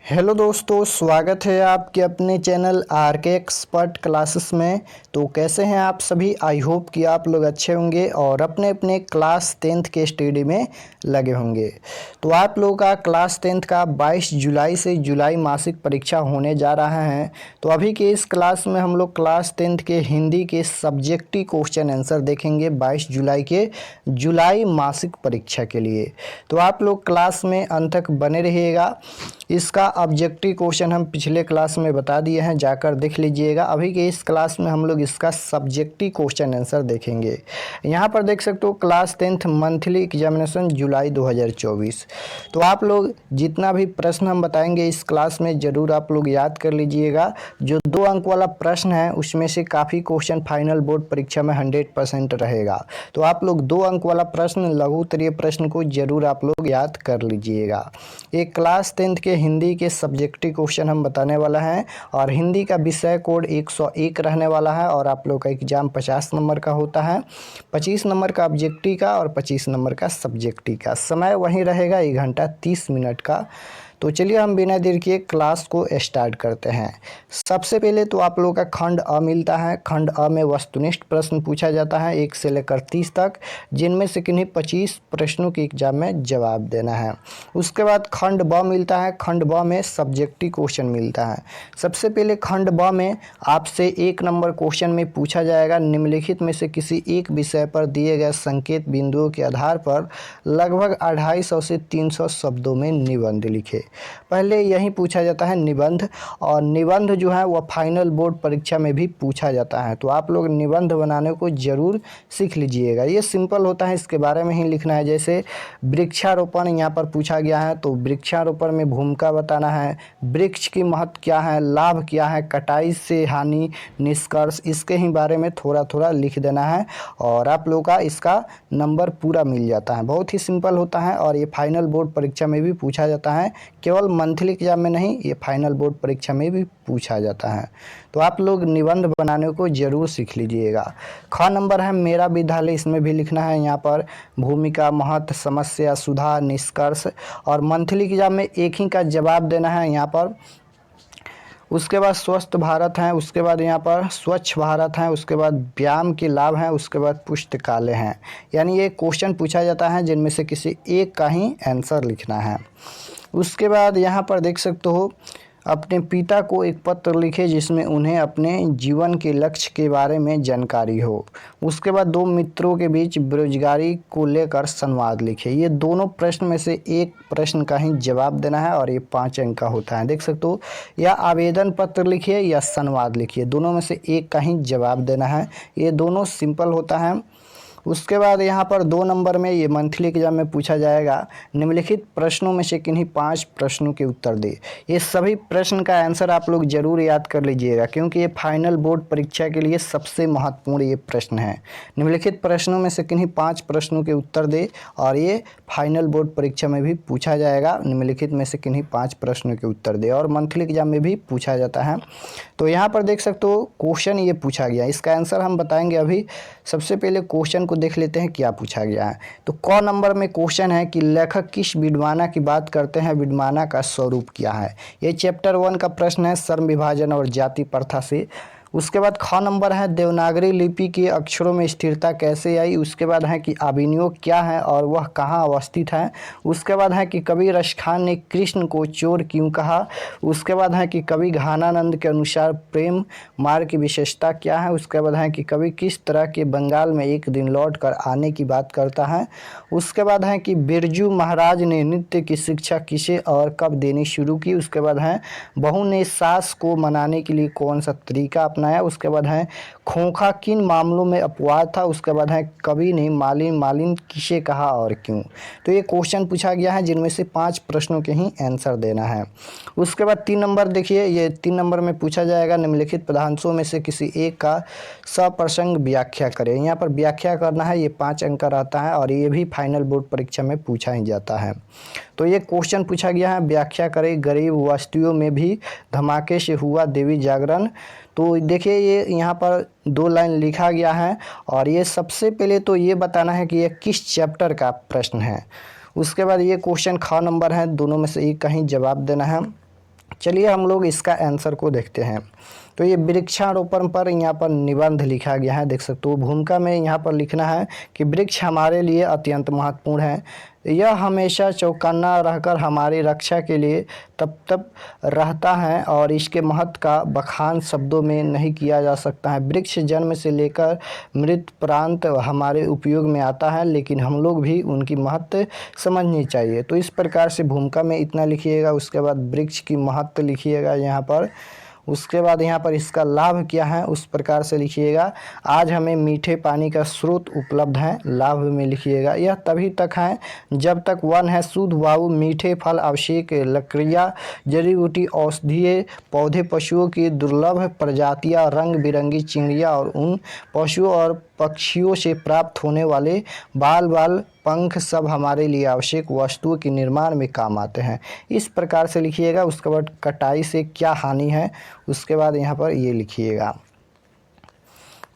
Hello दोस्तों, स्वागत है आपके अपने चैनल आर के एक्सपर्ट क्लासेस में। तो कैसे हैं आप सभी? आई होप कि आप लोग अच्छे होंगे और अपने अपने क्लास 10th के स्टडी में लगे होंगे। तो आप लोगों का क्लास 10th का 22 जुलाई से जुलाई मासिक परीक्षा होने जा रहा है। तो अभी के इस क्लास में हम लोग क्लास 10th के हिंदी के सब्जेक्टिव क्वेश्चन आंसर देखेंगे 22 जुलाई के जुलाई मासिक परीक्षा के लिए। तो आप लोग क्लास में अंत तक बने रहिएगा। इसका ऑब्जेक्टिव क्वेश्चन हम पिछले क्लास में बता दिए हैं, जाकर देख लीजिएगा। अभी के इस क्लास में हम लोग इसका सब्जेक्टिव क्वेश्चन आंसर देखेंगे। यहाँ पर देख सकते हो क्लास 10th मंथली एग्जामिनेशन जुलाई 2024। तो आप लोग जितना भी प्रश्न हम बताएंगे इस क्लास में ज़रूर आप लोग याद कर लीजिएगा। जो 2 अंक वाला प्रश्न है उसमें से काफ़ी क्वेश्चन फाइनल बोर्ड परीक्षा में 100% रहेगा। तो आप लोग 2 अंक वाला प्रश्न, लघु उत्तरीय प्रश्न को जरूर आप लोग याद कर लीजिएगा। एक क्लास 10th के हिंदी के सब्जेक्टिव क्वेश्चन हम बताने वाला हैं और हिंदी का विषय कोड 101 रहने वाला है और आप लोग का एग्जाम 50 नंबर का होता है। 25 नंबर का ऑब्जेक्टिव का और 25 नंबर का सब्जेक्टिव का। समय वहीं रहेगा 1 घंटा 30 मिनट का। तो चलिए हम बिना देर किए क्लास को स्टार्ट करते हैं। सबसे पहले तो आप लोगों का खंड अ मिलता है। खंड अ में वस्तुनिष्ठ प्रश्न पूछा जाता है 1 से लेकर 30 तक, जिनमें से किन्हीं 25 प्रश्नों के एग्जाम में जवाब देना है। उसके बाद खंड ब मिलता है। खंड ब में सब्जेक्टिव क्वेश्चन मिलता है। सबसे पहले खंड ब में आपसे 1 नंबर क्वेश्चन में पूछा जाएगा निम्नलिखित में से किसी एक विषय पर दिए गए संकेत बिंदुओं के आधार पर लगभग 250 से 300 शब्दों में निबंध लिखे। पहले यही पूछा जाता है निबंध, और निबंध जो है वह फाइनल बोर्ड परीक्षा में भी पूछा जाता है। तो आप लोग निबंध बनाने को जरूर सीख लीजिएगा। ये सिंपल होता है, इसके बारे में ही लिखना है। जैसे वृक्षारोपण यहाँ पर पूछा गया है तो वृक्षारोपण में भूमिका बताना है, वृक्ष की महत्व क्या है, लाभ क्या है, कटाई से हानि, निष्कर्ष, इसके ही बारे में थोड़ा थोड़ा लिख देना है और आप लोग का इसका नंबर पूरा मिल जाता है। बहुत ही सिंपल होता है और ये फाइनल बोर्ड परीक्षा में भी पूछा जाता है। केवल मंथली एग्जाम में नहीं, ये फाइनल बोर्ड परीक्षा में भी पूछा जाता है। तो आप लोग निबंध बनाने को जरूर सीख लीजिएगा। ख नंबर है मेरा विद्यालय, इसमें भी लिखना है यहाँ पर भूमिका, महत्व, समस्या, सुधार, निष्कर्ष, और मंथली एग्जाम में एक ही का जवाब देना है यहाँ पर। उसके बाद स्वस्थ भारत है, उसके बाद यहाँ पर स्वच्छ भारत है, उसके बाद व्यायाम के लाभ हैं, उसके बाद पुस्तकालय हैं। यानी ये क्वेश्चन पूछा जाता है जिनमें से किसी एक का ही आंसर लिखना है। उसके बाद यहाँ पर देख सकते हो अपने पिता को एक पत्र लिखे जिसमें उन्हें अपने जीवन के लक्ष्य के बारे में जानकारी हो। उसके बाद 2 मित्रों के बीच बेरोजगारी को लेकर संवाद लिखे। ये दोनों प्रश्न में से एक प्रश्न का ही जवाब देना है और ये 5 अंक का होता है। देख सकते हो, या आवेदन पत्र लिखिए या संवाद लिखिए, दोनों में से एक का ही जवाब देना है। ये दोनों सिंपल होता है। उसके बाद यहाँ पर 2 नंबर में ये मंथली एग्जाम में पूछा जाएगा निम्नलिखित प्रश्नों में से किन्हीं 5 प्रश्नों के उत्तर दे। ये सभी प्रश्न का आंसर आप लोग जरूर याद कर लीजिएगा क्योंकि ये फाइनल बोर्ड परीक्षा के लिए सबसे महत्वपूर्ण ये प्रश्न है। निम्नलिखित प्रश्नों में से किन्हीं 5 प्रश्नों के उत्तर दे, और ये फाइनल बोर्ड परीक्षा में भी पूछा जाएगा। निम्नलिखित में से किन्हीं 5 प्रश्नों के उत्तर दे, और मंथली एग्जाम में भी पूछा जाता है। तो यहाँ पर देख सकते हो क्वेश्चन ये पूछा गया, इसका आंसर हम बताएंगे अभी। सबसे पहले क्वेश्चन को देख लेते हैं क्या पूछा गया है। तो क नंबर में क्वेश्चन है कि लेखक किस विडंबना की बात करते हैं, विडंबना का स्वरूप क्या है। ये चैप्टर 1 का प्रश्न है, श्रम विभाजन और जाति प्रथा से। उसके बाद ख नंबर है देवनागरी लिपि के अक्षरों में स्थिरता कैसे आई। उसके बाद है कि अभिनयोग क्या है और वह कहाँ अवस्थित है। उसके बाद है कि कवि रस खान ने कृष्ण को चोर क्यों कहा। उसके बाद है कि कवि घानानंद के अनुसार प्रेम मार्ग की विशेषता क्या है। उसके बाद है कि कवि किस तरह के बंगाल में एक दिन लौट कर आने की बात करता है। उसके बाद है कि बिरजू महाराज ने नृत्य की शिक्षा किसे और कब देनी शुरू की। उसके बाद है बहू ने सास को मनाने के लिए कौन सा तरीका अपनाया। उसके बाद है खोखा किन मामलों में अपवाद था। उसके बाद है कवि ने मालिन मालिन किसे कहा और क्यों। तो ये क्वेश्चन पूछा गया है जिनमें से 5 प्रश्नों के ही आंसर देना है। उसके बाद 3 नंबर देखिए, ये 3 नंबर में पूछा जाएगा निम्नलिखित पदांशों में से किसी एक का सप्रसंग व्याख्या करें। यहाँ पर व्याख्या करना है, ये 5 अंक का रहता है और ये भी फाइनल बोर्ड परीक्षा में पूछा ही जाता है। तो ये क्वेश्चन पूछा गया है व्याख्या करें गरीब वस्तुओं में भी धमाके से हुआ देवी जागरण। तो देखिए ये यहाँ पर 2 लाइन लिखा गया है और ये सबसे पहले तो ये बताना है कि ये किस चैप्टर का प्रश्न है। उसके बाद ये क्वेश्चन ख नंबर है, दोनों में से एक का ही जवाब देना है। चलिए हम लोग इसका आंसर को देखते हैं। तो ये वृक्षारोपण पर यहाँ पर निबंध लिखा गया है, देख सकते हो। भूमिका में यहाँ पर लिखना है कि वृक्ष हमारे लिए अत्यंत महत्वपूर्ण है। यह हमेशा चौकन्ना रहकर हमारी रक्षा के लिए तब तब रहता है और इसके महत्व का बखान शब्दों में नहीं किया जा सकता है। वृक्ष जन्म से लेकर मृत प्रांत हमारे उपयोग में आता है, लेकिन हम लोग भी उनकी महत्व समझनी चाहिए। तो इस प्रकार से भूमिका में इतना लिखिएगा। उसके बाद वृक्ष की महत्व लिखिएगा यहाँ पर। उसके बाद यहाँ पर इसका लाभ क्या है उस प्रकार से लिखिएगा। आज हमें मीठे पानी का स्रोत उपलब्ध है, लाभ में लिखिएगा। यह तभी तक है जब तक वन है, शुद्ध वायु, मीठे फल, आवश्यक लकड़ियाँ, जड़ी बूटी, औषधीय पौधे, पशुओं की दुर्लभ प्रजातियाँ, रंग बिरंगी चिड़िया और उन पशुओं और पक्षियों से प्राप्त होने वाले बाल पंख सब हमारे लिए आवश्यक वस्तुओं के निर्माण में काम आते हैं। इस प्रकार से लिखिएगा। उसके बाद कटाई से क्या हानि है उसके बाद यहाँ पर ये लिखिएगा।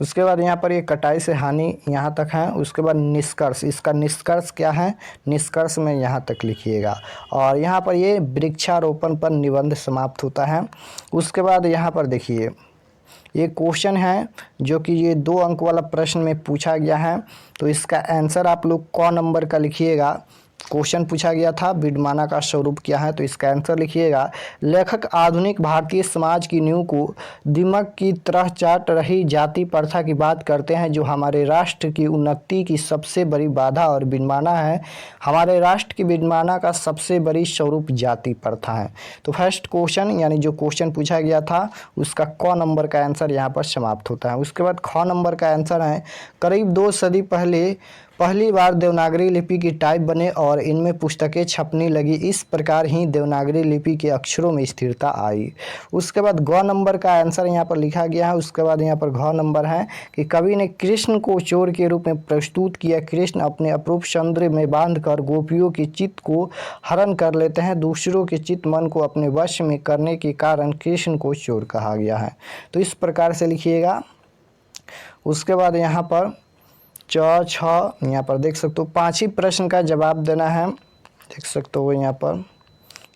उसके बाद यहाँ पर ये कटाई से हानि यहाँ तक है। उसके बाद निष्कर्ष, इसका निष्कर्ष क्या है, निष्कर्ष में यहाँ तक लिखिएगा। और यहाँ पर ये वृक्षारोपण पर निबंध समाप्त होता है। उसके बाद यहाँ पर देखिए ये क्वेश्चन है जो कि ये 2 अंक वाला प्रश्न में पूछा गया है। तो इसका आंसर आप लोग क नंबर का लिखिएगा। क्वेश्चन पूछा गया था विडमाना का स्वरूप क्या है, तो इसका आंसर लिखिएगा। लेखक आधुनिक भारतीय समाज की नींव को दीमक की तरह चाट रही जाति प्रथा की बात करते हैं, जो हमारे राष्ट्र की उन्नति की सबसे बड़ी बाधा और विडमाना है। हमारे राष्ट्र की विडमाना का सबसे बड़ी स्वरूप जाति प्रथा है। तो फर्स्ट क्वेश्चन यानी जो क्वेश्चन पूछा गया था उसका क नंबर का आंसर यहाँ पर समाप्त होता है। उसके बाद ख नंबर का आंसर है, करीब 2 सदी पहले पहली बार देवनागरी लिपि की टाइप बने और इनमें पुस्तकें छपने लगी। इस प्रकार ही देवनागरी लिपि के अक्षरों में स्थिरता आई। उसके बाद ग नंबर का आंसर यहाँ पर लिखा गया है। उसके बाद यहाँ पर घ नंबर है कि कवि ने कृष्ण को चोर के रूप में प्रस्तुत किया। कृष्ण अपने अपूर्व सौंदर्य में बांधकर गोपियों के चित्त को हरण कर लेते हैं। दूसरों के चित्त मन को अपने वश में करने के कारण कृष्ण को चोर कहा गया है। तो इस प्रकार से लिखिएगा। उसके बाद यहाँ पर यहाँ पर देख सकते हो 5 ही प्रश्न का जवाब देना है, देख सकते हो यहाँ पर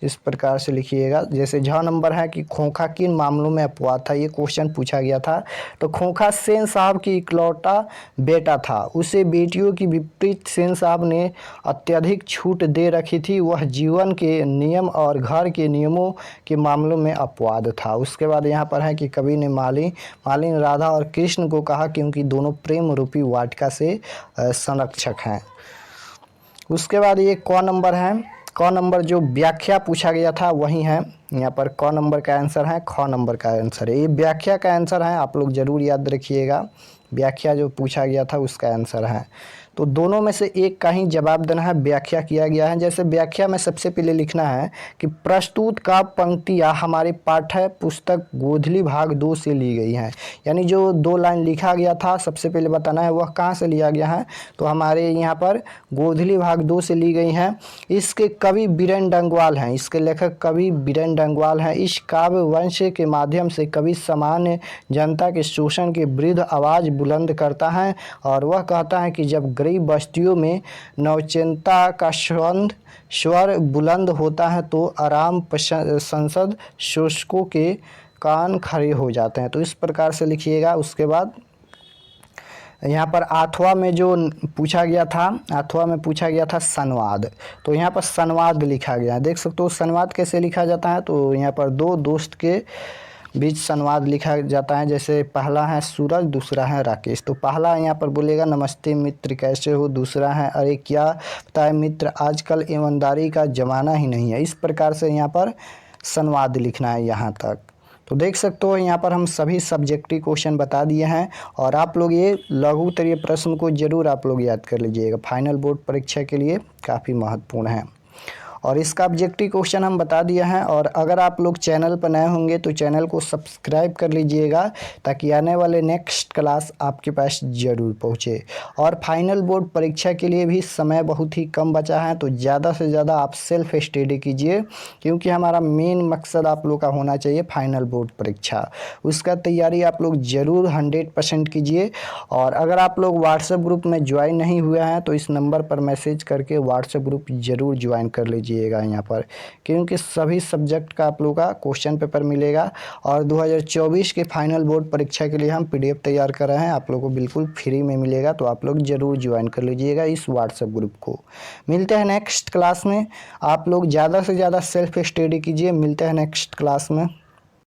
इस प्रकार से लिखिएगा। जैसे झ नंबर है कि खोखा किन मामलों में अपवाद था, ये क्वेश्चन पूछा गया था। तो खोखा सेन साहब की इकलौता बेटा था, उसे बेटियों की विपरीत सेन साहब ने अत्यधिक छूट दे रखी थी। वह जीवन के नियम और घर के नियमों के मामलों में अपवाद था। उसके बाद यहाँ पर है कि कवि ने मालिनी राधा और कृष्ण को कहा क्योंकि दोनों प्रेम रूपी वाटिका से संरक्षक हैं। उसके बाद ये क नंबर है। क नंबर जो व्याख्या पूछा गया था वही है, यहाँ पर क नंबर का आंसर है, ख नंबर का आंसर है। ये व्याख्या का आंसर है, आप लोग ज़रूर याद रखिएगा। व्याख्या जो पूछा गया था उसका आंसर है। तो दोनों में से एक का ही जवाब देना है। व्याख्या किया गया है। जैसे व्याख्या में सबसे पहले लिखना है कि प्रस्तुत का पंक्तियाँ हमारे पाठ्य पुस्तक गोधली भाग 2 से ली गई हैं। यानी जो 2 लाइन लिखा गया था सबसे पहले बताना है वह कहाँ से लिया गया है, तो हमारे यहाँ पर गोधली भाग 2 से ली गई हैं। इसके कवि बीरेन डंगवाल हैं, इसके लेखक कवि बीरेन डंगवाल हैं। इस काव्य वंश के माध्यम से कवि सामान्य जनता के शोषण के विरुद्ध आवाज़ बुलंद करता है और वह कहता है कि जब गरीब बस्तियों में नवचेतना का स्वर बुलंद होता है तो आराम संसद शोषकों के कान खड़े हो जाते हैं। तो इस प्रकार से लिखिएगा। उसके बाद यहाँ पर अथवा में जो पूछा गया था, अथवा में पूछा गया था संवाद, तो यहाँ पर संवाद लिखा गया है। देख सकते हो संवाद कैसे लिखा जाता है, तो यहाँ पर 2 दोस्त के बीच संवाद लिखा जाता है। जैसे पहला है सूरज, दूसरा है राकेश। तो पहला यहाँ पर बोलेगा नमस्ते मित्र कैसे हो, दूसरा है अरे क्या बताए मित्र आजकल ईमानदारी का ज़माना ही नहीं है। इस प्रकार से यहाँ पर संवाद लिखना है यहाँ तक। तो देख सकते हो यहाँ पर हम सभी सब्जेक्टिव क्वेश्चन बता दिए हैं और आप लोग ये लघु उत्तरीय प्रश्न को ज़रूर आप लोग याद कर लीजिएगा, फाइनल बोर्ड परीक्षा के लिए काफ़ी महत्वपूर्ण है। और इसका ऑब्जेक्टिव क्वेश्चन हम बता दिया है। और अगर आप लोग चैनल पर नए होंगे तो चैनल को सब्सक्राइब कर लीजिएगा ताकि आने वाले नेक्स्ट क्लास आपके पास ज़रूर पहुँचे। और फाइनल बोर्ड परीक्षा के लिए भी समय बहुत ही कम बचा है, तो ज़्यादा से ज़्यादा आप सेल्फ स्टडी कीजिए क्योंकि हमारा मेन मकसद आप लोग का होना चाहिए फाइनल बोर्ड परीक्षा। उसका तैयारी आप लोग ज़रूर 100% कीजिए। और अगर आप लोग व्हाट्सएप ग्रुप में ज्वाइन नहीं हुए हैं तो इस नंबर पर मैसेज करके व्हाट्सएप ग्रुप ज़रूर ज्वाइन कर लीजिए। लीजिएगा यहाँ पर, क्योंकि सभी सब्जेक्ट का आप लोग का क्वेश्चन पेपर मिलेगा। और 2024 के फाइनल बोर्ड परीक्षा के लिए हम PDF तैयार कर रहे हैं, आप लोग को बिल्कुल फ्री में मिलेगा, तो आप लोग ज़रूर ज्वाइन कर लीजिएगा इस व्हाट्सएप ग्रुप को। मिलते हैं नेक्स्ट क्लास में। आप लोग ज़्यादा से ज़्यादा सेल्फ स्टडी कीजिए। मिलते हैं नेक्स्ट क्लास में।